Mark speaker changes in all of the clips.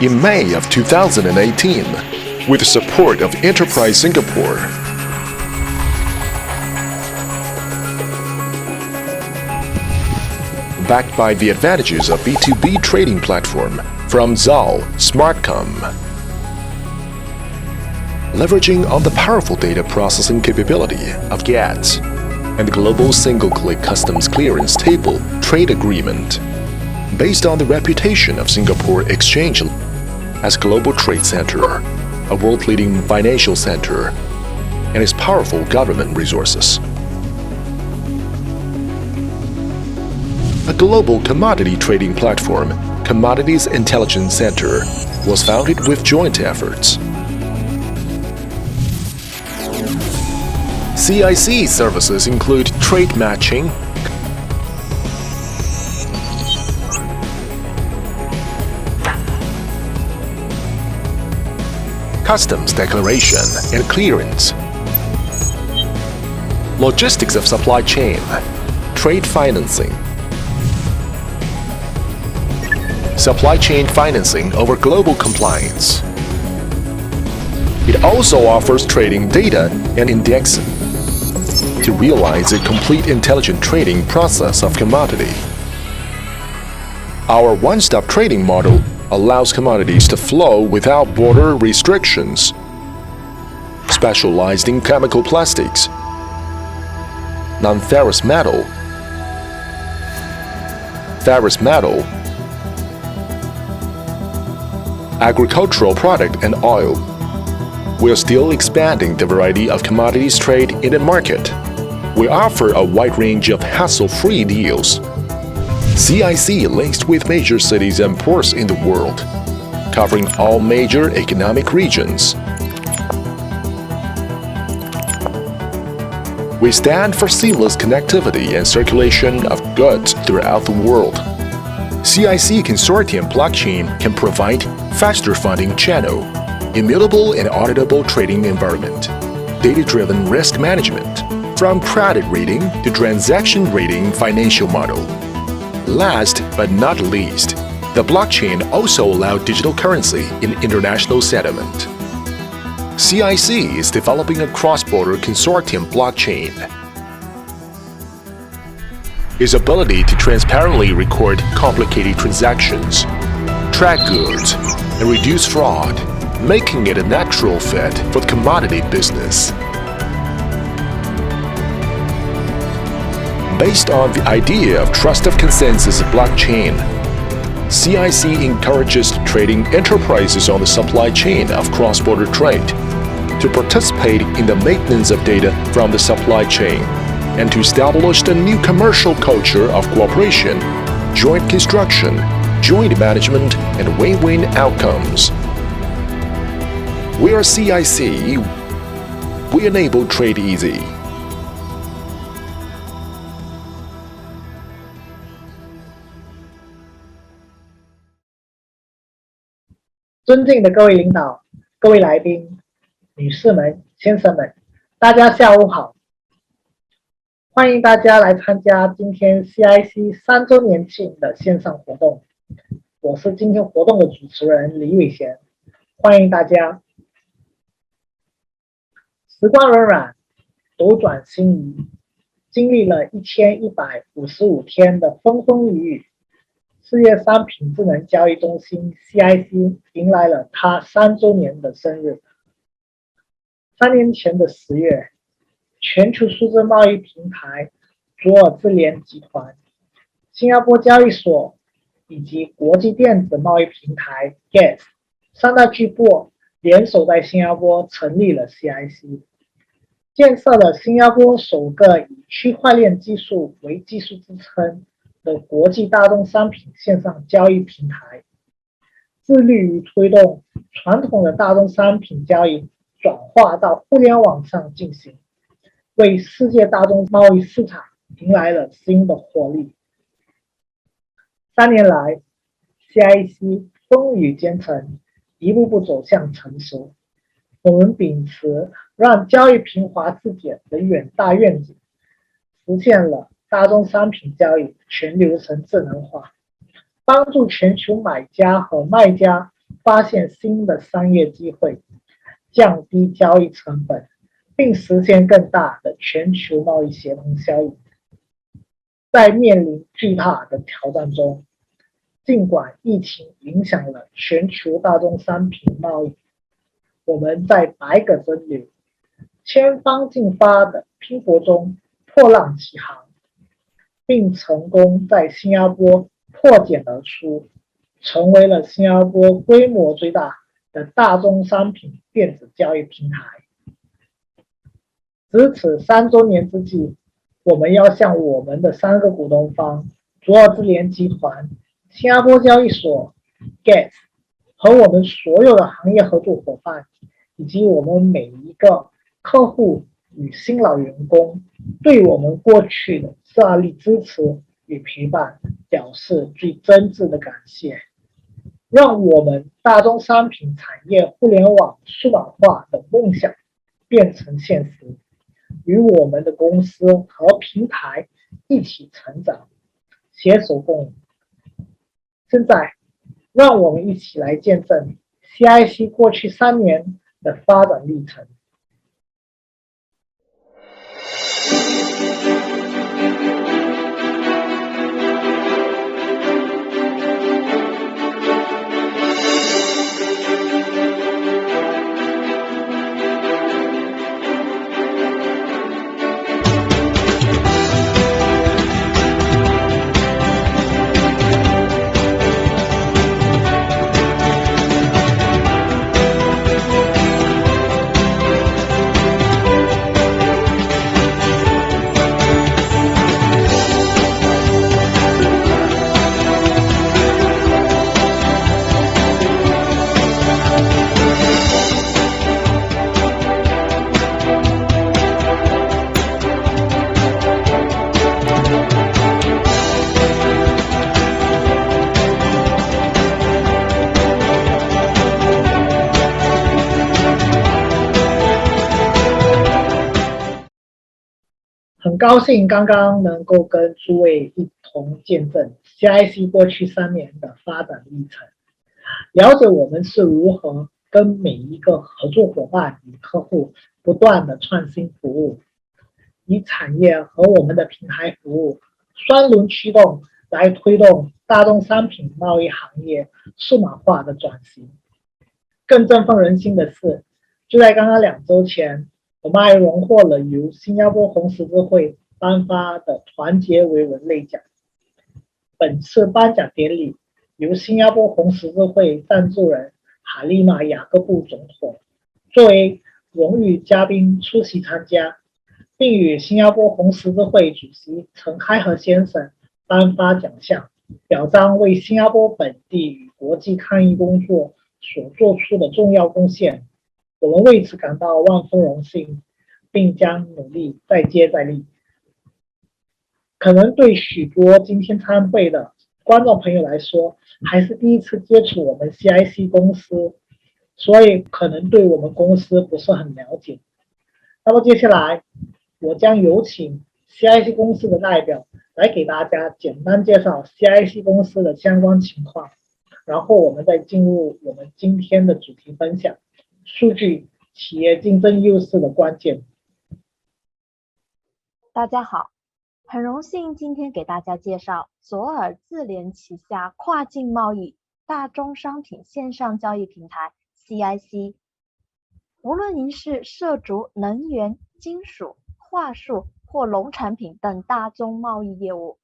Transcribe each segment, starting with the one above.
Speaker 1: in May of 2018 with the support of Enterprise Singapore. Backed by the advantages of B2B trading platform from ZAL Smartcom. Leveraging on the powerful data processing capability of GATS and the global single-click customs clearance table trade agreement, based on the reputation of Singapore Exchange as global trade center, a world-leading financial center, and its powerful government resources. A global commodity trading platform, Commodities Intelligence Center, was founded with joint efforts. CIC services include trade matching, customs declaration and clearance, logistics of supply chain, trade financing, supply chain financing over global compliance. It also offers trading data and indexing to realize a complete intelligent trading process of commodity. Our one-stop trading model allows commodities to flow without border restrictions. Specialized in chemical plastics, non-ferrous metal, ferrous metal, agricultural product and oil. We are still expanding the variety of commodities trade in the market. We offer a wide range of hassle-free deals. CIC links with major cities and ports in the world, covering all major economic regions. We stand for seamless connectivity and circulation of goods throughout the world. CIC Consortium blockchain can provide faster funding channel, immutable and auditable trading environment, data-driven risk management, from credit rating to transaction rating financial model. Last but not least, the blockchain also allows digital currency in international settlement. CIC is developing a cross-border consortium blockchain. Its ability to transparently record complicated transactions, track goods, and reduce fraud, making it a natural fit for the commodity business. Based on the idea of trust of consensus blockchain, CIC encourages trading enterprises on the supply chain of cross-border trade to participate in the maintenance of data from the supply chain and to establish a new commercial culture of cooperation, joint construction, joint management, and win-win outcomes. We are CIC. We enable trade easy.
Speaker 2: 尊敬的各位领导、各位来宾、女士们、先生们，大家下午好！欢迎大家来参加今天 CIC 3周年庆的线上活动。我是今天活动的主持人李伟贤，欢迎大家。时光荏苒，斗转星移，经历了1155天的风风雨雨，世界商品智能交易中心 CIC 迎来了它3周年的生日。3年前的10月，全球数字贸易平台左耳智联集团、新加坡交易所以及国际电子贸易平台 GATS 3大巨擘联手在新加坡成立了 CIC， 建设了新加坡首个以区块链技术为技术支撑的国际大宗商品线上交易平台，致力于推动传统的大宗商品交易转化到互联网上进行，为世界大宗贸易市场迎来了新的活力。3年来 ，CIC 风雨兼程，一步步走向成熟。我们秉持让交易平滑自检的远大愿景，实现了大宗商品交易全流程智能化，帮助全球买家和卖家发现新的商业机会，降低交易成本，并实现更大的全球贸易协同效应。在面临巨大的挑战中，尽管疫情影响了全球大宗商品贸易，我们在百舸争流、千方进发的拼搏中破浪起航，并成功在新加坡破茧而出，成为了新加坡规模最大的大宗商品电子交易平台。值此3周年之际，我们要向我们的3个股东方左耳智联集团、新加坡交易所、CIC 和我们所有的行业合作伙伴，以及我们每一个客户与新老员工，对我们过去的大力支持与陪伴表示最真挚的感谢，让我们大宗商品产业互联网数码化的梦想变成现实，与我们的公司和平台一起成长，携手共赢。现在，让我们一起来见证 CIC 过去3年的发展历程。很高兴刚刚能够跟诸位一同见证 CIC 过去3年的发展历程，了解我们是如何跟每一个合作伙伴与客户不断的创新服务，以产业和我们的平台服务双轮驱动来推动大宗商品贸易行业数码化的转型。更振奋人心的是，就在刚刚2周前，我们还荣获了由新加坡红十字会颁发的团结为人类奖。本次颁奖典礼由新加坡红十字会赞助人哈利玛雅各布总统作为荣誉嘉宾出席参加，并与新加坡红十字会主席陈开和先生颁发奖项，表彰为新加坡本地与国际抗疫工作所做出的重要贡献。我们为此感到万分荣幸，并将努力再接再厉。可能对许多今天参会的观众朋友来说，还是第一次接触我们 CIC 公司，所以可能对我们公司不是很了解。那么接下来，我将有请 CIC 公司的代表来给大家简单介绍 CIC 公司的相关情况，然后我们再进入我们今天的主题分享：数据企业竞争优势的关键。
Speaker 3: 大家好，很荣幸今天给大家介绍左耳智联旗下跨境贸易大宗商品线上交易平台 CIC。无论您是涉足能源、金属、桦树或农产品等大宗贸易业务，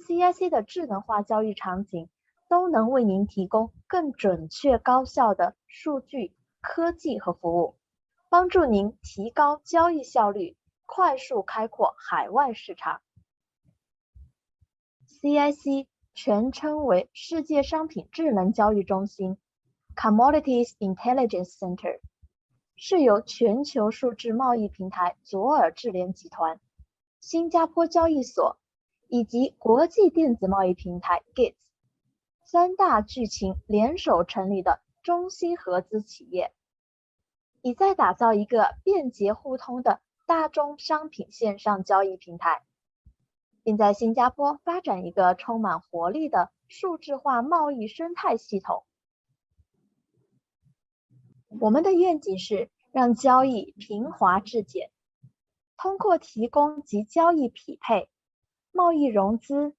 Speaker 3: CIC 的智能化交易场景都能为您提供更准确高效的数据、科技和服务，帮助您提高交易效率，快速开阔海外市场。CIC 全称为世界商品智能交易中心 Commodities Intelligence Center， 是由全球数字贸易平台左耳智联集团、新加坡交易所以及国际电子贸易平台 CIC 3大巨擎联手成立的中心合资企业，以在打造一个便捷互通的大宗商品线上交易平台，并在新加坡发展一个充满活力的数字化贸易生态系统。我们的愿景是让交易平滑质检，通过提供及交易匹配、贸易融资、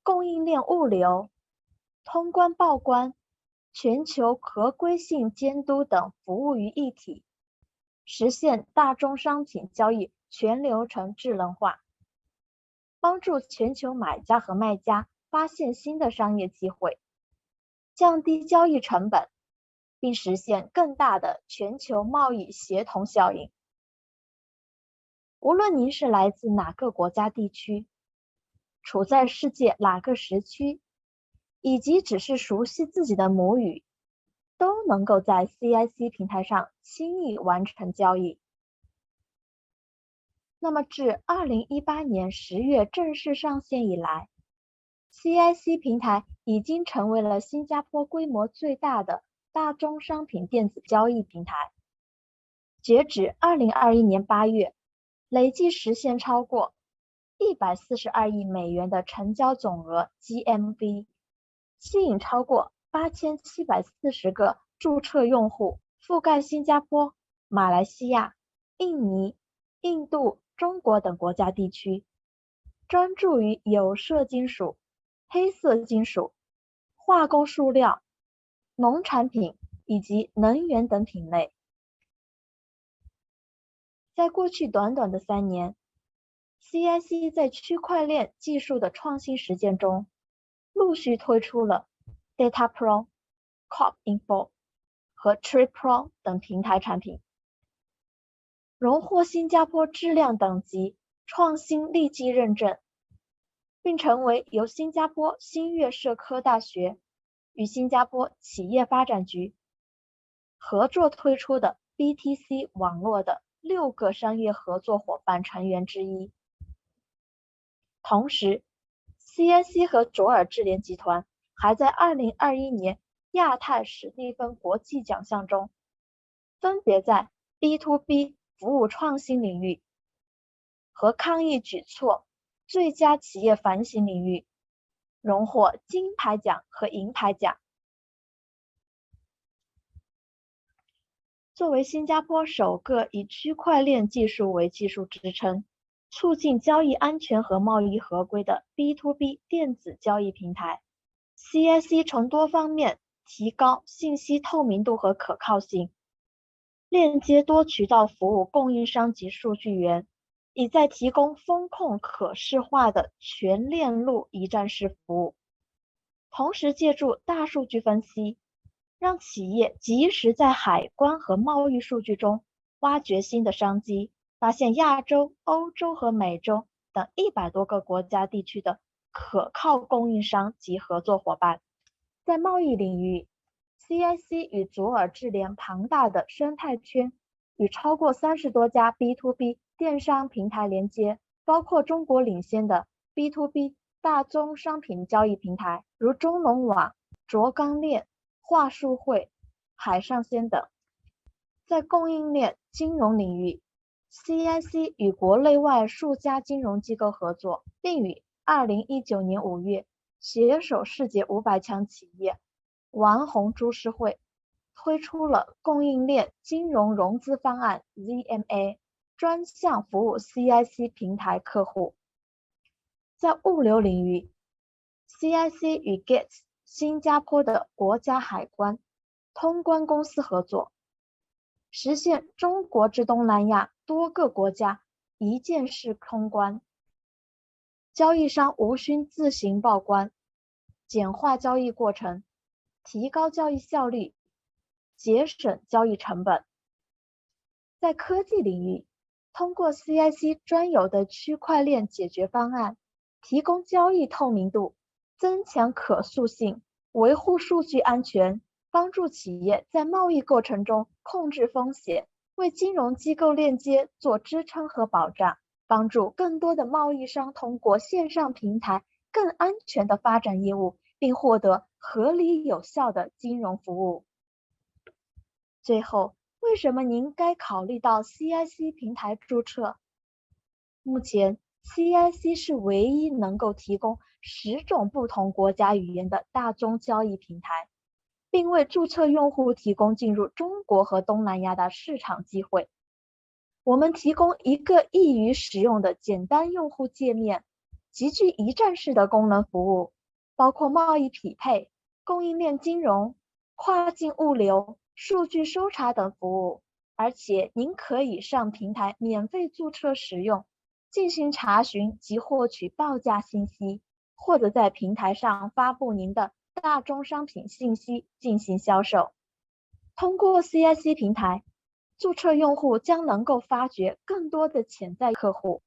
Speaker 3: 供应链物流、通关报关、全球合规性监督等服务于一体，实现大宗商品交易全流程智能化，帮助全球买家和卖家发现新的商业机会，降低交易成本，并实现更大的全球贸易协同效应。无论您是来自哪个国家地区，处在世界哪个时区，以及只是熟悉自己的母语，都能够在 CIC 平台上轻易完成交易。那么自2018年10月正式上线以来， CIC 平台已经成为了新加坡规模最大的大宗商品电子交易平台。截止2021年8月，累计实现超过142亿美元的成交总额 GMV， 吸引超过8740个注册用户，覆盖新加坡、马来西亚、印尼、印度、中国等国家地区，专注于有色金属、黑色金属、化工塑料、农产品以及能源等品类。在过去短短的3年， CIC 在区块链技术的创新实践中，陆续推出了 Data Pro、Corp Info 和 Trade Pro 等平台产品，荣获新加坡质量等级创新利基认证，并成为由新加坡新月社科大学与新加坡企业发展局合作推出的 BTC 网络的6个商业合作伙伴成员之一。同时 CIC 和卓尔智联集团还在2021年亚太史蒂芬国际奖项中，分别在 B2B 服务创新领域和抗疫举措最佳企业反省领域荣获金牌奖和银牌奖。作为新加坡首个以区块链技术为技术支撑，促进交易安全和贸易合规的 B2B 电子交易平台， CIC 从多方面提高信息透明度和可靠性，链接多渠道服务供应商及数据源，以在提供风控可视化的全链路一站式服务，同时借助大数据分析，让企业及时在海关和贸易数据中挖掘新的商机，发现亚洲、欧洲和美洲等100多个国家地区的可靠供应商及合作伙伴。在贸易领域， CIC 与卓尔智联庞大的生态圈与超过30多家 B2B 电商平台连接，包括中国领先的 B2B 大宗商品交易平台，如中农网、卓钢链、华数汇、海上鲜等。在供应链金融领域， CIC 与国内外数家金融机构合作，并于2019年5月携手世界500强企业王红株式会推出了供应链金融融资方案 ZMA， 专项服务 CIC 平台客户。在物流领域， CIC 与 Gates 新加坡的国家海关通关公司合作，实现中国至东南亚多个国家一键式通关，交易商无需自行报关，简化交易过程，提高交易效率，节省交易成本。在科技领域，通过 CIC 专有的区块链解决方案，提供交易透明度，增强可塑性，维护数据安全，帮助企业在贸易过程中控制风险，为金融机构链接做支撑和保障，帮助更多的贸易商通过线上平台更安全的发展业务，并获得合理有效的金融服务。最后，为什么您该考虑到 CIC 平台注册？目前 CIC 是唯一能够提供10种不同国家语言的大宗交易平台，并为注册用户提供进入中国和东南亚的市场机会。我们提供一个易于使用的简单用户界面，极具一站式的功能服务，包括贸易匹配、供应链金融、跨境物流、数据搜查等服务，而且您可以上平台免费注册使用，进行查询及获取报价信息，或者在平台上发布您的大宗商品信息进行销售。通过 CIC 平台，注册用户将能够发掘更多的潜在客户，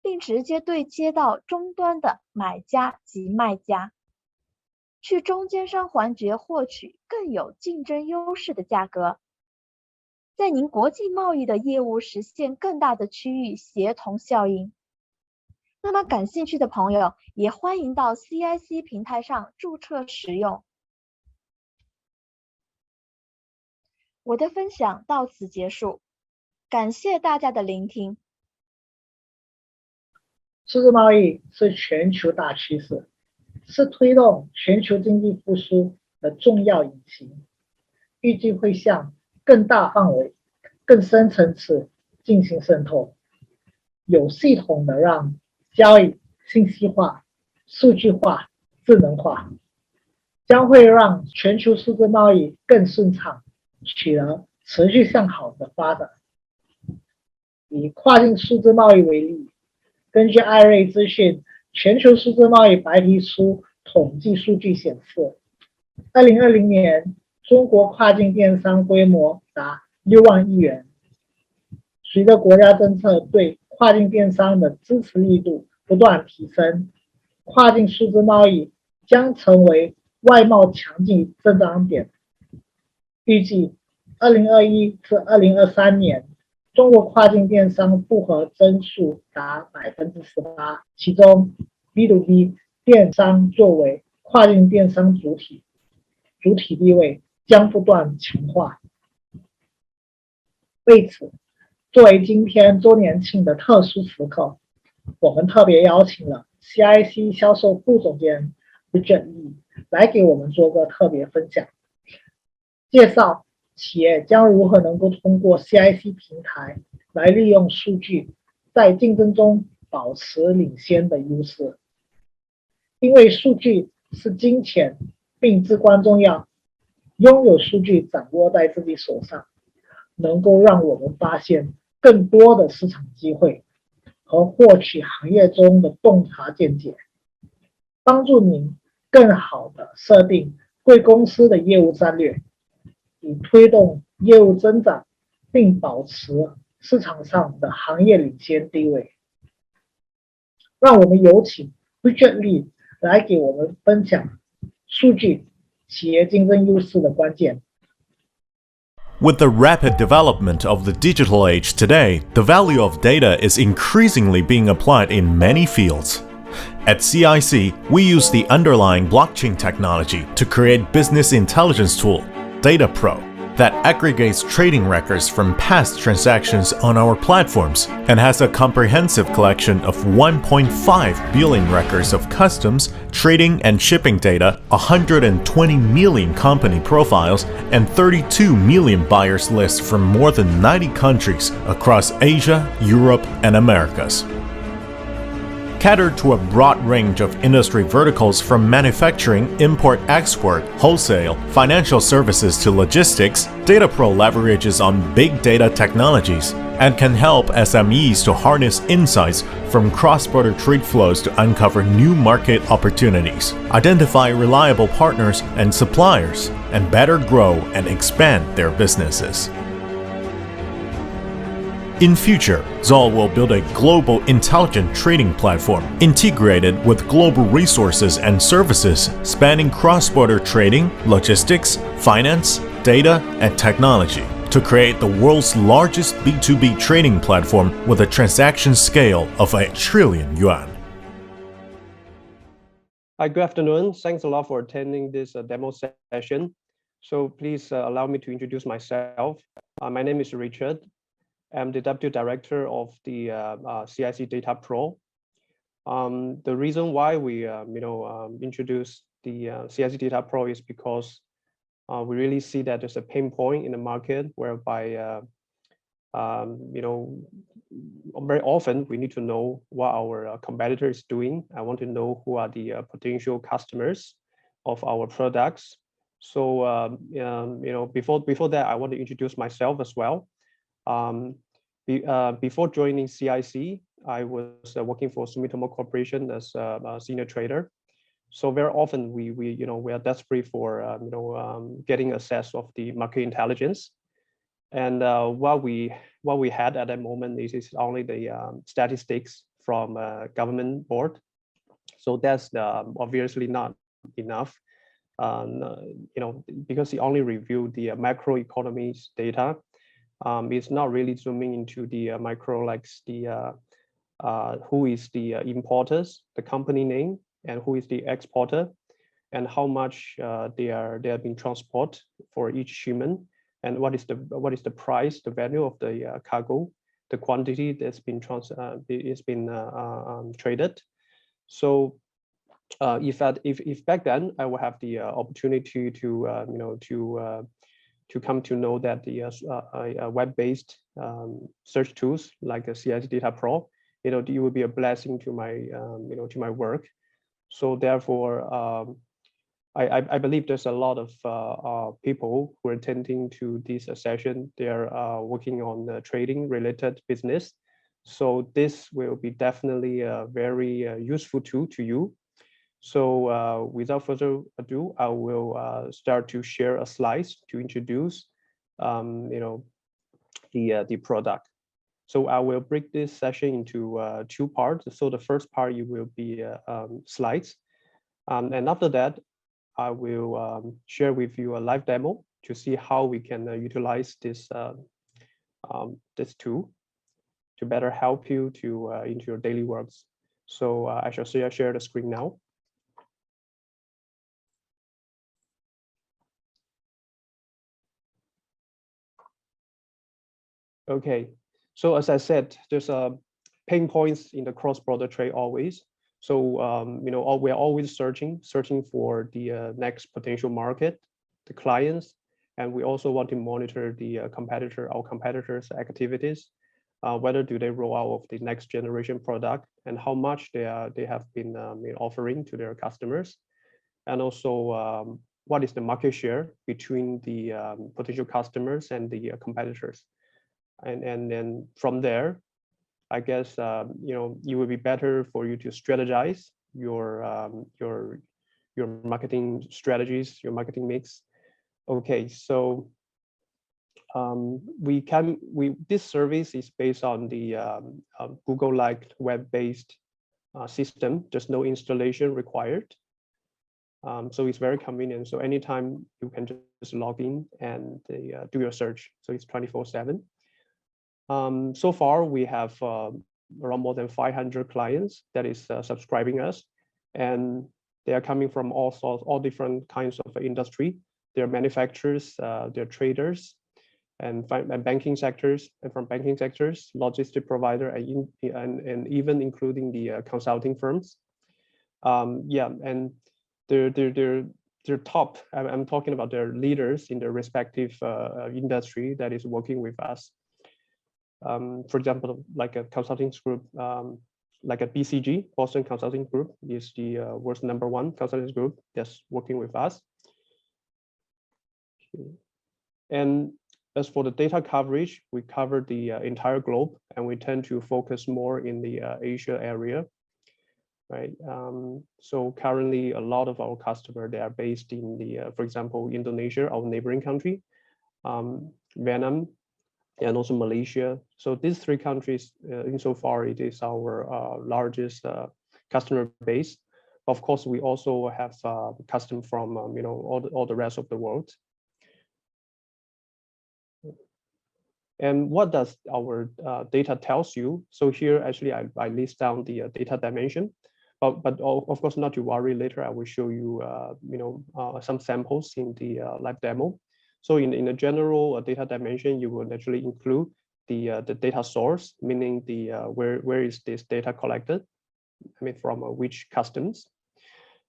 Speaker 3: 并直接对接到终端的买家及卖家，去中间商环节获取更有竞争优势的价格，在您国际贸易的业务实现更大的区域协同效应。那么感兴趣的朋友也欢迎到 CIC 平台上注册使用。我的分享到此结束，感谢大家的聆听。
Speaker 2: 数字贸易是全球大趋势，是推动全球经济复苏的重要引擎，预计会向更大范围、更深层次进行渗透，有系统的让交易信息化、数据化、智能化，将会让全球数字贸易更顺畅，取得持续向好的发展。以跨境数字贸易为例，根据艾瑞资讯全球数字贸易白皮书统计数据显示，2020年中国跨境电商规模达6万亿元。随着国家政策对跨境电商的支持力度不断提升，跨境数字贸易将成为外贸强劲增长点。预计2021至2023年，中国跨境电商复合增速达18%，其中 B2B 电商作为跨境电商主体地位将不断强化。为此，作为今天周年庆的特殊时刻，我们特别邀请了 CIC 销售副总监 Richard Lee 来给我们做个特别分享，介绍企业将如何能够通过 CIC 平台来利用数据，在竞争中保持领先的优势。因为数据是金钱，并至关重要，拥有数据掌握在自己手上，能够让我们发现更多的市场机会和获取行业中的洞察见解，帮助您更好地设定贵公司的业务战略，以推动业务增长，并保持市场上的行业领先地位。让我们有请 Richard Lee 来给我们分享数据企业竞争优势的关键。
Speaker 4: With the rapid development of the digital age today, the value of data is increasingly being applied in many fields. At CIC, we use the underlying blockchain technology to create business intelligence tool, Data Pro, that aggregates trading records from past transactions on our platforms and has a comprehensive collection of 1.5 billion records of customs, trading and shipping data, 120 million company profiles, and 32 million buyers lists from more than 90 countries across Asia, Europe, and Americas. Catered to a broad range of industry verticals from manufacturing, import-export, wholesale, financial services to logistics, DataPro leverages on big data technologies and can help SMEs to harness insights from cross-border trade flows to uncover new market opportunities, identify reliable partners and suppliers, and better grow and expand their businesses. In future, Zoll will build a global intelligent trading platform integrated with global resources and services spanning cross-border trading, logistics, finance, data, and technology to create the world's largest B2B trading platform with a transaction scale of $1 trillion.
Speaker 5: Hi, good afternoon. Thanks a lot for attending this demo session. So please allow me to introduce myself. My name is Richard. I'm the Deputy Director of the CIC Data Pro. The reason why we introduced the CIC Data Pro is because We really see that there's a pain point in the market whereby very often we need to know what our competitor is doing. I want to know who are the potential customers of our products. So before that, I want to introduce myself as well. Before joining CIC, I was working for Sumitomo Corporation as a senior trader. So very often we are desperate for getting access of the market intelligence. And what we had at that moment is only the statistics from government board. So that's obviously not enough. Because he only reviewed the macroeconomy's data. It's not really zooming into the micro, like the who is the importers, the company name, and who is the exporter, and how much they are being transported for each shipment, and what is the price, the value of the cargo, the quantity that's been traded. So if back then I would have the opportunity to come to know that the web-based search tools like the CIC Data Pro, it would be a blessing to my to my work. So therefore, I believe there's a lot of people who are attending to this session. They are working on the trading related business. So this will be definitely a very useful tool to you. So without further ado, I will start to share a slides to introduce the product. So I will break this session into two parts. So the first part you will be slides, and after that I will share with you a live demo to see how we can utilize this this tool to better help you to into your daily works. So I shall share the screen now. Okay, so as I said, there's pain points in the cross-border trade always. So we're always searching for the next potential market, the clients, and we also want to monitor the our competitors' activities, whether do they roll out of the next generation product and how much they have been offering to their customers, and also what is the market share between the potential customers and the competitors. And then from there, I guess it would be better for you to strategize your marketing strategies, your marketing mix. Okay, so this service is based on the Google-like web-based system. There's no installation required. So it's very convenient. So anytime you can just log in and do your search. So it's 24/7. So far, we have around more than 500 clients that is subscribing us, and they are coming from all different kinds of industry. They're manufacturers, they're traders, and banking sectors, and from banking sectors, logistic provider, and even including the consulting firms. And they're top. I'm talking about their leaders in their respective industry that is working with us. For example, like a consulting group, like a BCG, Boston Consulting Group, is the world's #1 consulting group that's working with us. And as for the data coverage, we cover the entire globe, and we tend to focus more in the Asia area, right? So currently, a lot of our customers, they are based in the, for example, Indonesia, our neighboring country, Vietnam, and also Malaysia. So these three countries, insofar it is our largest customer base. Of course, we also have customers from all the rest of the world. And what does our data tells you? So here, actually, I list down the data dimension, but of course, not to worry. Later, I will show you some samples in the live demo. So in a general data dimension, you will naturally include the data source, meaning the where is this data collected? I mean, from which customs,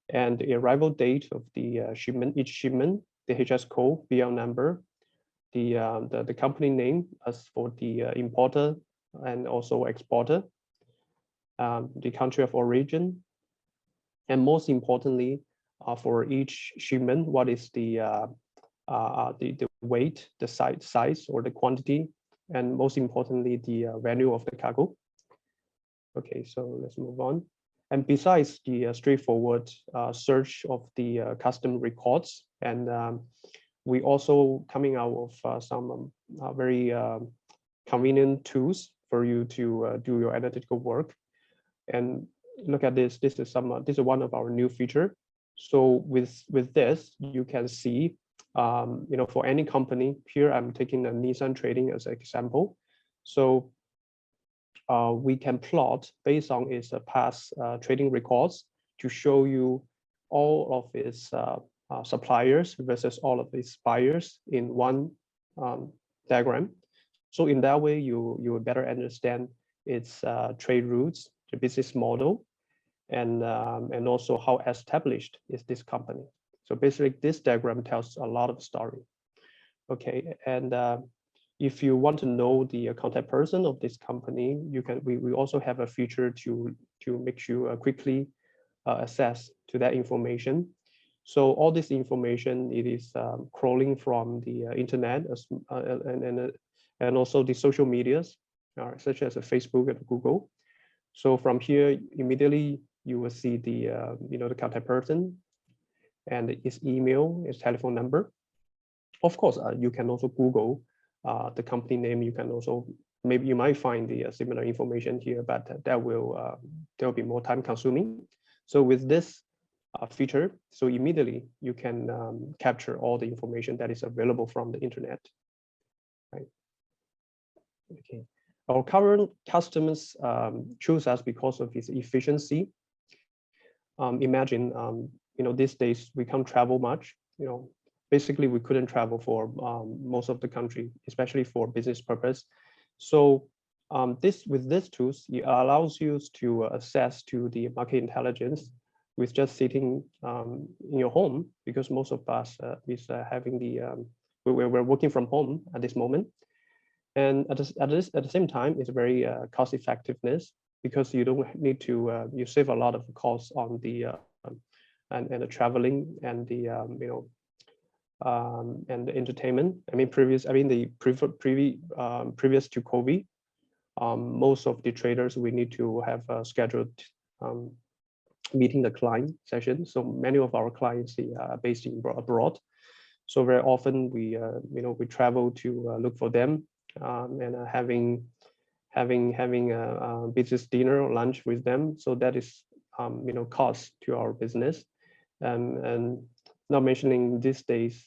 Speaker 5: and the arrival date of the shipment, each shipment, the HS code, BL number, the company name as for the importer and also exporter, the country of origin, and most importantly, for each shipment, what is the weight, the size or the quantity, and most importantly, the value of the cargo. Okay, so let's move on. And besides the straightforward search of the custom records, and we also coming out of some very convenient tools for you to do your analytical work. And look at this. This is one of our new feature. So with this, you can see, for any company here, I'm taking a Nissan Trading as an example. So we can plot based on its past trading records to show you all of its suppliers versus all of its buyers in one diagram. So in that way, you will better understand its trade routes, the business model, and also how established is this company. So basically, this diagram tells a lot of story. Okay, and if you want to know the contact person of this company, you can. We also have a feature to make you quickly access to that information. So all this information, it is crawling from the internet and also the social medias, such as Facebook and Google. So from here, immediately you will see the the contact person and his email, his telephone number. Of course, you can also Google the company name. You can also, maybe you might find the similar information here, but that will be more time consuming. So with this feature, so immediately you can capture all the information that is available from the internet. Right. Okay. Our current customers choose us because of its efficiency. Imagine, these days we can't travel much. Basically we couldn't travel for most of the country, especially for business purpose. So with these tools, it allows you to access to the market intelligence with just sitting in your home, because most of us is having we're working from home at this moment. And at the same time, it's very cost effectiveness, because you don't need to you save a lot of costs on the and the traveling and the and the entertainment. Previous to COVID, most of the traders, we need to have a scheduled meeting the client session. So many of our clients are based abroad. So very often we we travel to look for them and having a business dinner or lunch with them. So that is cost to our business, and not mentioning these days,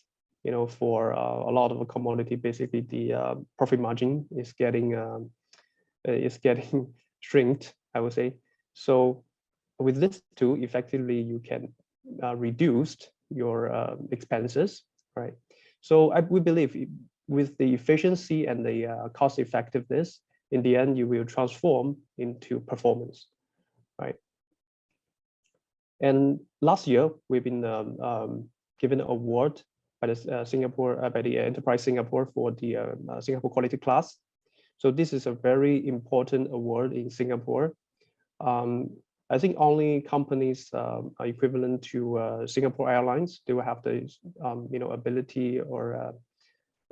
Speaker 5: for a lot of the commodity, basically the profit margin is getting shrinked, I would say. So with this tool, effectively you can reduce your expenses, right? So we believe with the efficiency and the cost effectiveness, in the end, you will transform into performance, right? And last year, we've been given an award by the by the Enterprise Singapore for the Singapore Quality Class. So this is a very important award in Singapore. I think only companies are equivalent to Singapore Airlines, they will have the ability or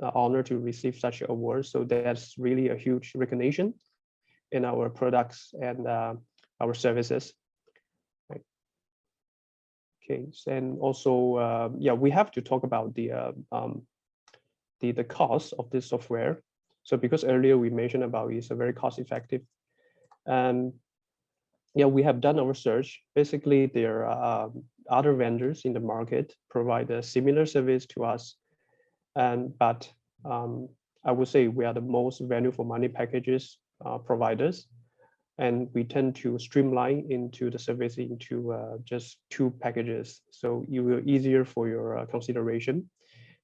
Speaker 5: honor to receive such an award. So that's really a huge recognition in our products and our services. Right. Okay, and also we have to talk about the cost of this software. So because earlier we mentioned about it's a very cost effective. We have done our research. Basically, there are other vendors in the market provide a similar service to us, but I would say we are the most value for money packages providers, and we tend to streamline into the service into just 2 packages, so it will easier for your consideration.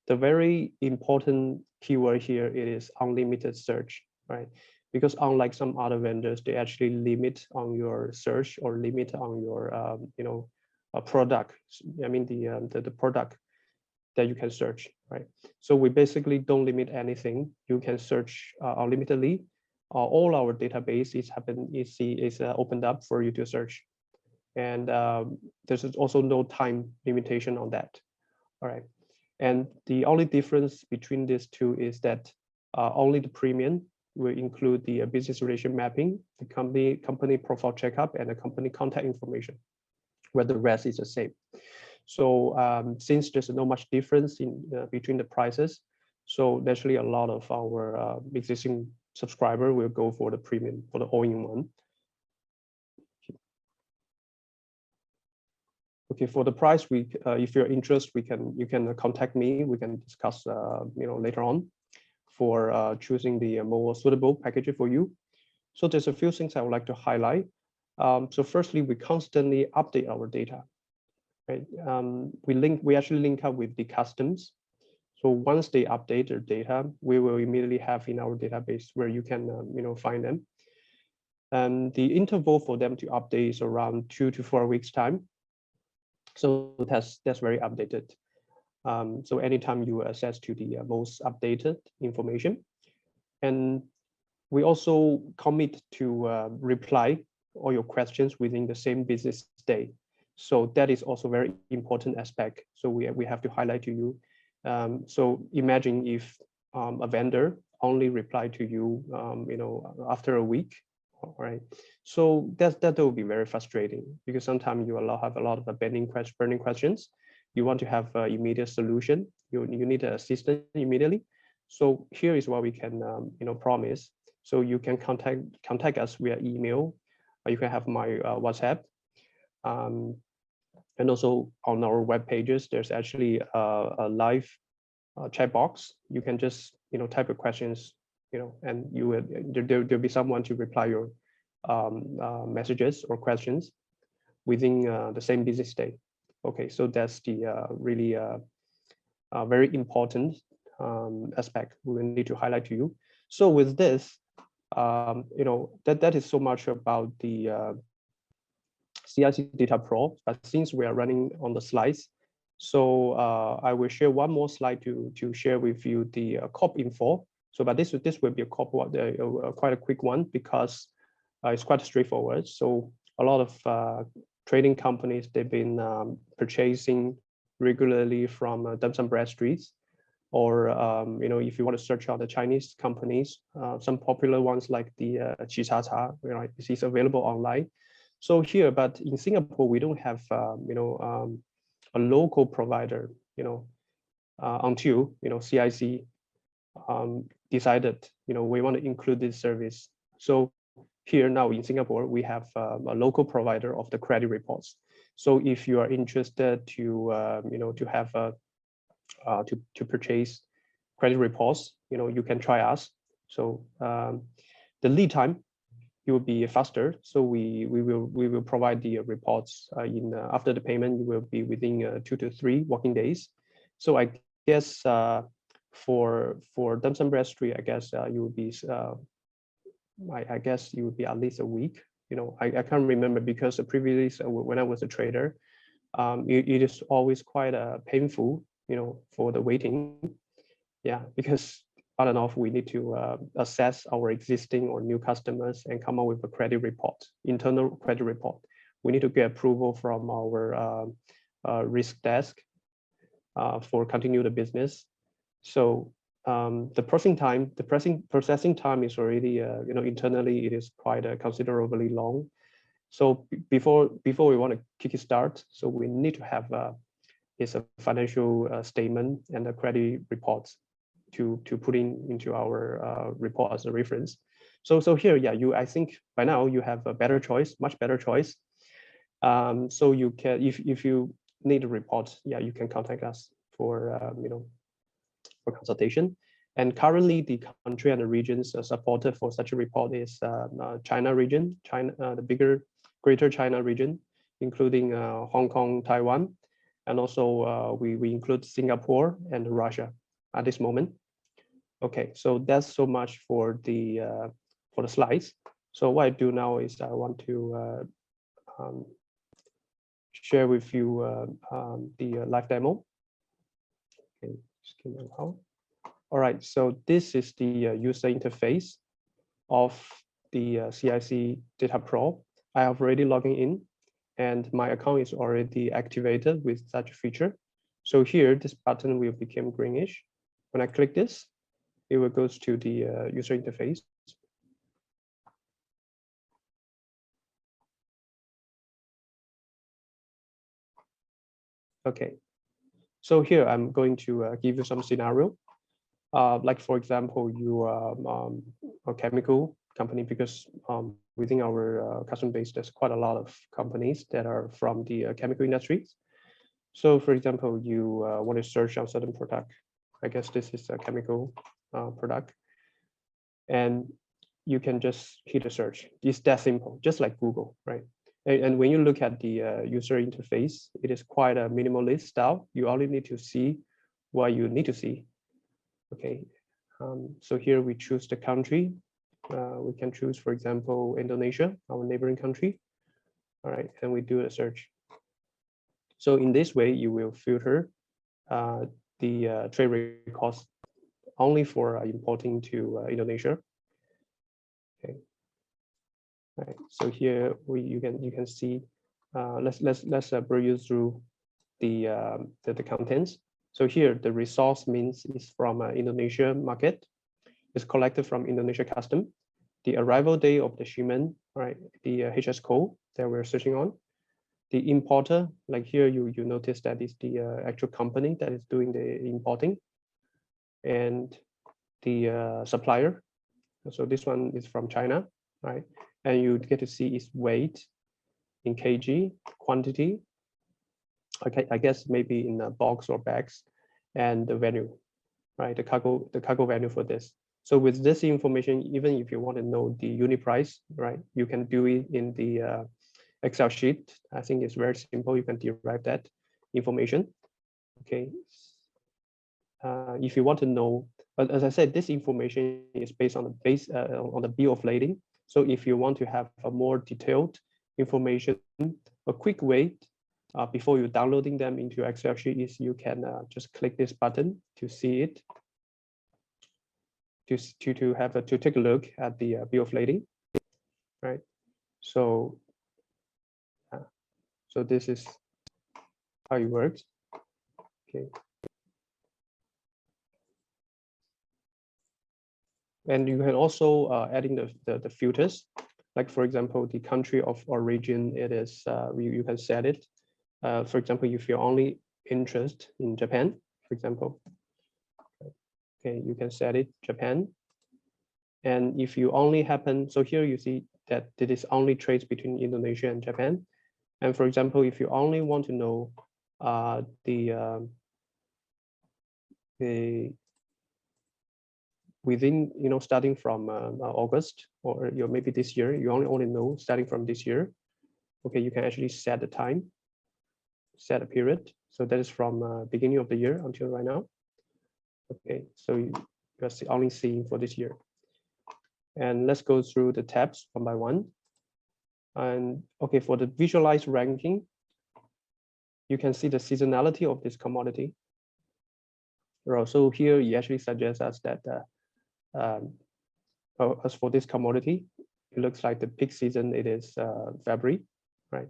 Speaker 5: The very important keyword here is unlimited search, right? Because unlike some other vendors, they actually limit on your search or limit on your product. The product that you can search, right? So we basically don't limit anything. You can search unlimitedly. All our database is opened up for you to search, and there's also no time limitation on that. All right, and the only difference between these two is that only the premium will include the business relation mapping, the company profile checkup, and the company contact information, where the rest is the same. So since there's no much difference in between the prices, so naturally a lot of our existing subscriber will go for the premium, for the all-in-one. Okay, for the price, if you're interested, you can contact me. We can discuss later on for choosing the more suitable package for you. So there's a few things I would like to highlight. So firstly, we constantly update our data. Right? We actually link up with the customs. So once they update their data, we will immediately have in our database where you can find them. And the interval for them to update is around 2 to 4 weeks time. So that's very updated. So anytime you access to the most updated information, and we also commit to reply all your questions within the same business day. So that is also very important aspect. So we have to highlight to you. So imagine if a vendor only reply to you, after a week, right? So that will be very frustrating, because sometimes you have a lot of burning questions. You want to have an immediate solution. You need an assistant immediately. So here is what we can promise. So you can contact us via email. You can have my WhatsApp. And also on our web pages, there's actually a live chat box. You can just type your questions, and there'll be someone to reply your messages or questions within the same business day. Okay, so that's the really very important aspect we will need to highlight to you. So with this, that is so much about the CIC Data Pro. But since we are running on the slides, so I will share one more slide to share with you the COP info. So, but this will be a COP quite a quick one, because it's quite straightforward. So a lot of trading companies, they've been purchasing regularly from Dun & Bradstreet's, or if you want to search out the Chinese companies, some popular ones like the CIC, this is available online. So here, but in Singapore, we don't have a local provider, until CIC decided we want to include this service. So here now in Singapore, we have a local provider of the credit reports. So if you are interested to to have to purchase credit reports, you can try us. So the lead time, it will be faster. So we will provide the reports after the payment. You will be within 2 to 3 working days. So I guess for Dun & Bradstreet, I guess you will be I guess you would be at least a week. I can't remember, because previously when I was a trader, it is always quite painful, for the waiting. Yeah, because on and off, we need to assess our existing or new customers and come up with a credit report, internal credit report. We need to get approval from our risk desk for continue the business. So the processing time is already, internally, it is quite considerably long. So before we want to kick it start, so we need to have is a financial statement and the credit reports to put into our report as a reference. So here, yeah, I think by now you have a better choice, much better choice. So you can, if you need a report, yeah, you can contact us for for consultation. And currently, the country and the regions supported for such a report is China region, the Greater China region, including Hong Kong, Taiwan, and also we include Singapore and Russia at this moment. Okay, so that's so much for the slides. So what I do now is I want to share with you the live demo. Okay, just give me a while. All right, so this is the user interface of the CIC Data Pro. I have already logged in, and my account is already activated with such a feature. So here, this button will become greenish. When I click this, it will go to the user interface. Okay, so here I'm going to give you some scenario. Like for example, you are a chemical company, because within our customer base, there's quite a lot of companies that are from the chemical industries. So for example, you want to search on certain product. I guess this is a chemical product. And you can just hit a search. It's that simple, just like Google, right? And when you look at the user interface, it is quite a minimalist style. You only need to see what you need to see. Okay, so here we choose the country. We can choose, for example, Indonesia, our neighboring country. All right, and we do a search. So in this way, you will filter the trade records only for importing to Indonesia. Okay. All right. So here you can see. Let's peruse through the contents. So here the resource means is from Indonesia market. It's collected from Indonesia custom. The arrival day of the shipment, right? The HS code that we're searching on. The importer, like here you notice that is the actual company that is doing the importing, and the supplier. So this one is from China, right? And you get to see its weight in kg, quantity. Okay, I guess maybe in a box or bags, and the value, right? The cargo value for this. So with this information, even if you want to know the unit price, right, you can do it in the Excel sheet. I think it's very simple. You can derive that information. Okay. If you want to know, but as I said, this information is based on the bill of lading. So if you want to have a more detailed information, a quick way before you downloading them into Excel sheet is you can just click this button to see it, to take a look at the bill of lading, right? So so this is how it works. Okay. And you can also add in the filters, like for example, the country of origin. It is you can set it. For example, if you're only interested in Japan, for example, okay, you can set it Japan. And if you only happen, so here you see that it is only trades between Indonesia and Japan. And for example, if you only want to know the within, starting from August, or maybe this year, you only know starting from this year. Okay, you can actually set the time, set a period. So that is from beginning of the year until right now. Okay, so you're only seeing for this year. And let's go through the tabs one by one. And okay, for the visualized ranking, you can see the seasonality of this commodity. So here it actually suggests us that as for this commodity, it looks like the peak season, it is February, right?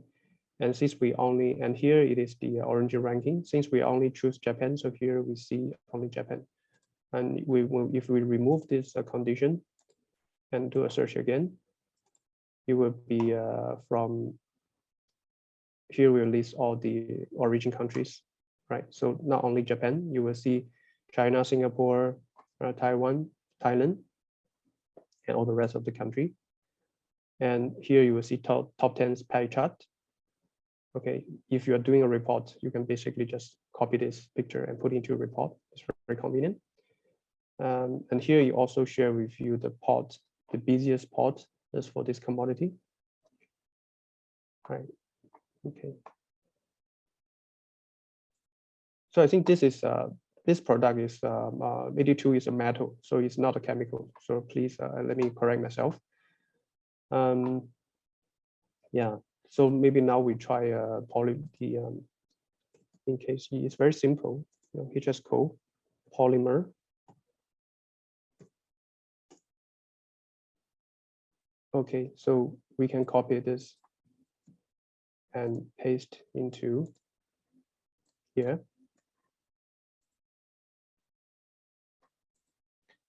Speaker 5: And since we only, and here it is the orange ranking, since we only choose Japan, so here we see only Japan. And we will, if we remove this condition and do a search again, it will be from here we'll list all the origin countries, right? So not only Japan, you will see China, Singapore, Taiwan, Thailand, and all the rest of the country. And here you will see top 10 pie chart. Okay, if you are doing a report, you can basically just copy this picture and put it into a report. It's very convenient. And here you also share with you the port, the busiest port is for this commodity. Right. Okay. So I think this is this product is 82 is a metal, so it's not a chemical. So please let me correct myself. Yeah. So maybe now we try poly the in case it's very simple. HS code polymer. Okay, so we can copy this and paste into here.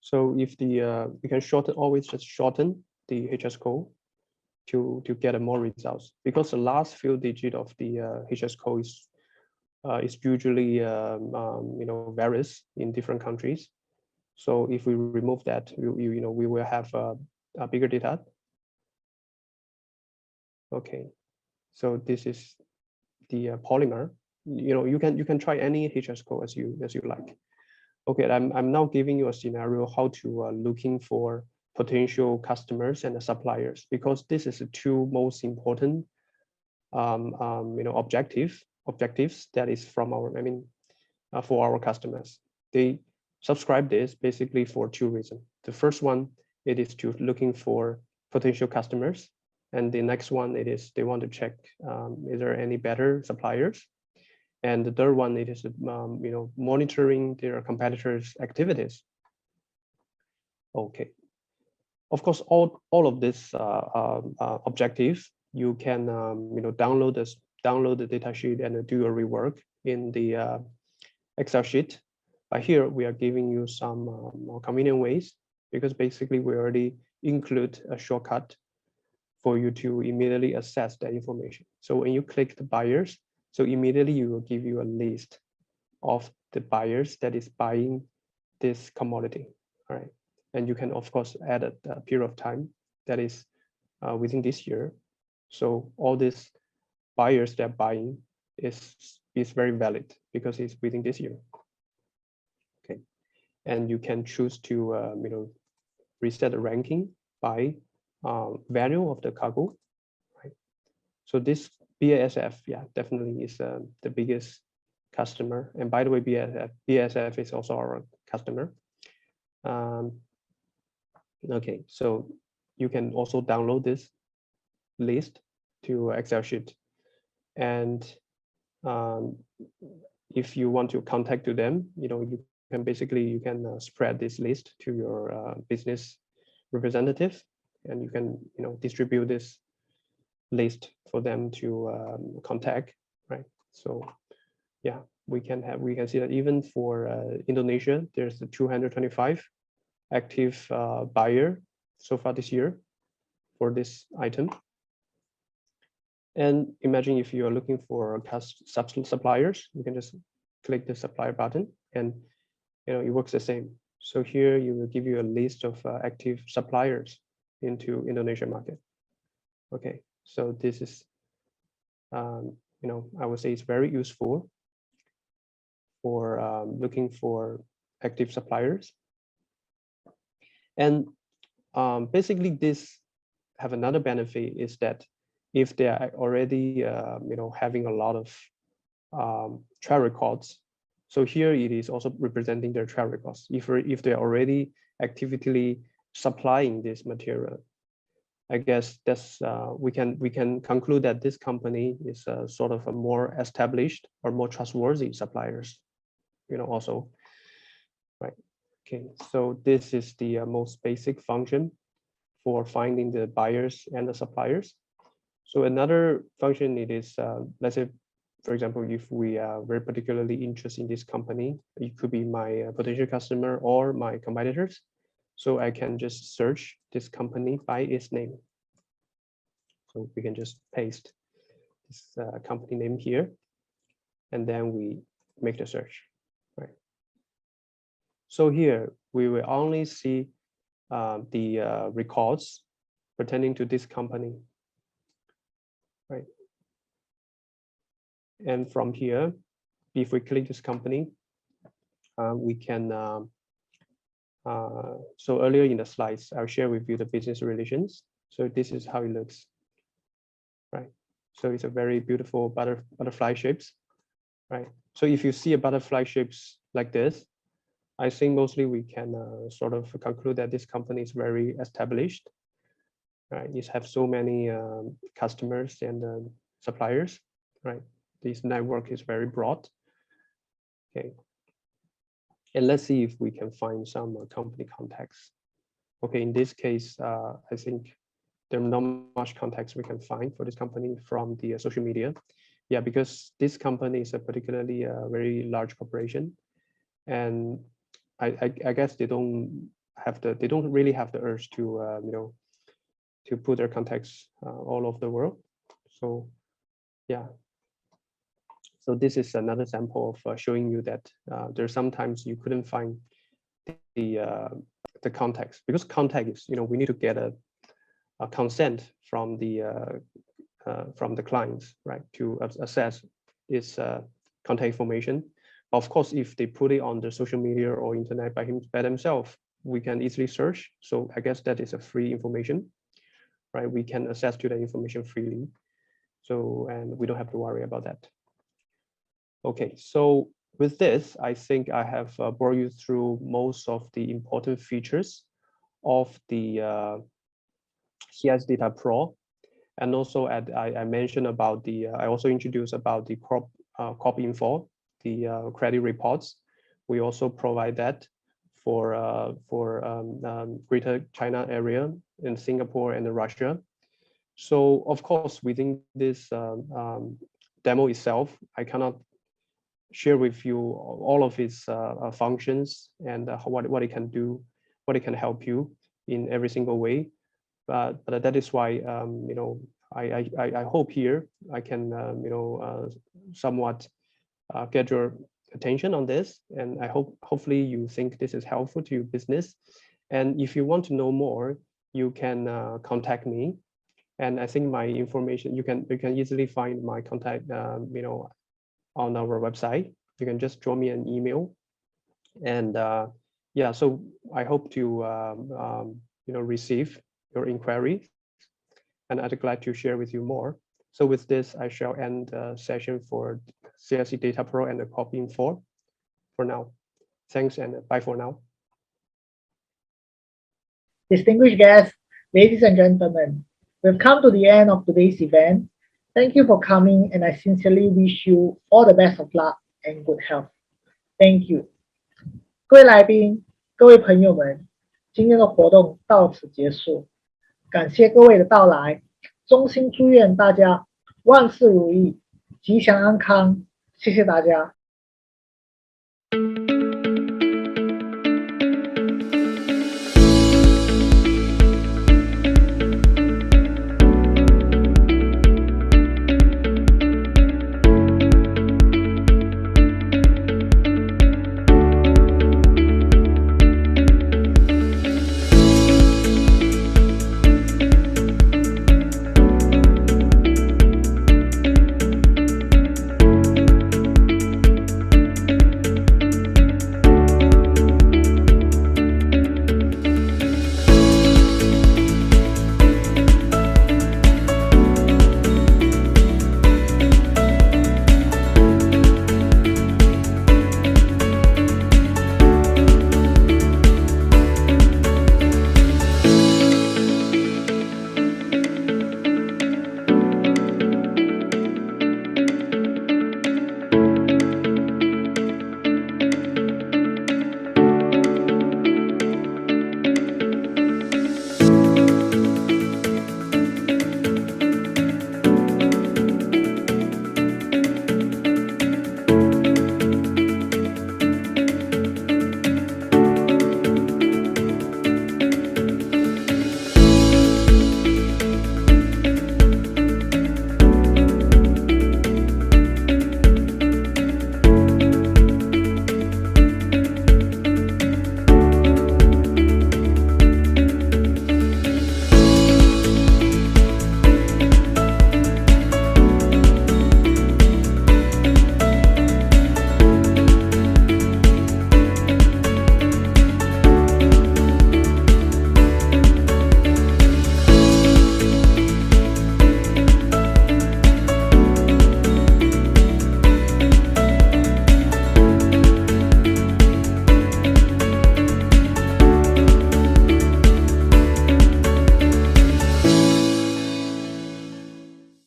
Speaker 5: So if the we can always just shorten the HS code to get more results, because the last few digits of the HS code is usually varies in different countries. So if we remove that, we will have a bigger data. Okay, so this is the polymer. You can try any HS code as you like. Okay, I'm now giving you a scenario how to looking for potential customers and suppliers, because this is the two most important objectives that is from our for our customers. They subscribe this basically for two reasons. The first one, it is to looking for potential customers, and the next one, it is they want to check is there any better suppliers. And the third one, it is monitoring their competitors' activities. Okay, of course, all of this objective, you can download the data sheet and do a rework in the Excel sheet. But here we are giving you some more convenient ways, because basically we already include a shortcut for you to immediately access that information. So when you click the buyers, so immediately you will give you a list of the buyers that is buying this commodity. All right, and you can of course add a period of time that is within this year. So all these buyers that are buying is very valid because it's within this year. Okay, and you can choose to reset the ranking by value of the cargo. Right, so this BASF, yeah, definitely is the biggest customer. And by the way, BASF is also our customer. Okay, so you can also download this list to Excel sheet, and if you want to contact to them, you can spread this list to your business representative, and you can distribute this list for them to contact, right? So yeah, we can see that even for Indonesia, there's 225 active buyer so far this year for this item. And imagine if you are looking for suppliers, you can just click the supplier button, and it works the same. So here you will give you a list of active suppliers into Indonesian market. Okay, so this is I would say it's very useful for looking for active suppliers. And basically this have another benefit is that if they are already having a lot of track records, so here it is also representing their track records. If they're already actively supplying this material, I guess that's we can conclude that this company is sort of a more established or more trustworthy suppliers, also, right? Okay, so this is the most basic function for finding the buyers and the suppliers. So another function, it is, let's say, for example, if we are very particularly interested in this company, it could be my potential customer or my competitors. So I can just search this company by its name. So we can just paste this company name here, and then we make the search, right? So here we will only see the records pertaining to this company, right? And from here, if we click this company, we can, so earlier in the slides, I'll share with you the business relations. So this is how it looks, right? So it's a very beautiful butterfly shapes, right? So if you see a butterfly shapes like this, I think mostly we can sort of conclude that this company is very established, right? It has so many customers and suppliers, right? This network is very broad. Okay, And let's see if we can find some company contacts. Okay, in this case, I think there's not much context we can find for this company from the social media. Yeah, because this company is a particularly very large corporation, and I guess they don't really have the urge to to put their contacts all over the world. So yeah. So this is another sample of showing you that there's sometimes you couldn't find the context, because context is, we need to get a consent from the clients, right, to access its contact information. Of course, if they put it on the social media or internet by themselves, we can easily search. So I guess that is a free information, right? We can access to the information freely. So, and we don't have to worry about that. Okay, so with this, I think I have brought you through most of the important features of the CIC Data Pro. And also I mentioned about I also introduced about the crop info, the credit reports. We also provide that for Greater China area in Singapore and Russia. So of course, within this demo itself, I cannot share with you all of its functions and what it can do, what it can help you in every single way. But that is why I hope here I can somewhat get your attention on this, and I hopefully you think this is helpful to your business. And if you want to know more, you can contact me. And I think my information, you can easily find my contact on our website. You can just draw me an email, and yeah, so I hope to receive your inquiry, and I'd be glad to share with you more. So with this, I shall end the session for CIC Data Pro and the Copy Info for now. Thanks and bye for now.
Speaker 2: Distinguished guests, ladies and gentlemen, we've come to the end of today's event. Thank you for coming, and I sincerely wish you all the best of luck and good health. Thank you. 各位来宾，各位朋友们，今天的活动到此结束，感谢各位的到来，衷心祝愿大家万事如意，吉祥安康，谢谢大家。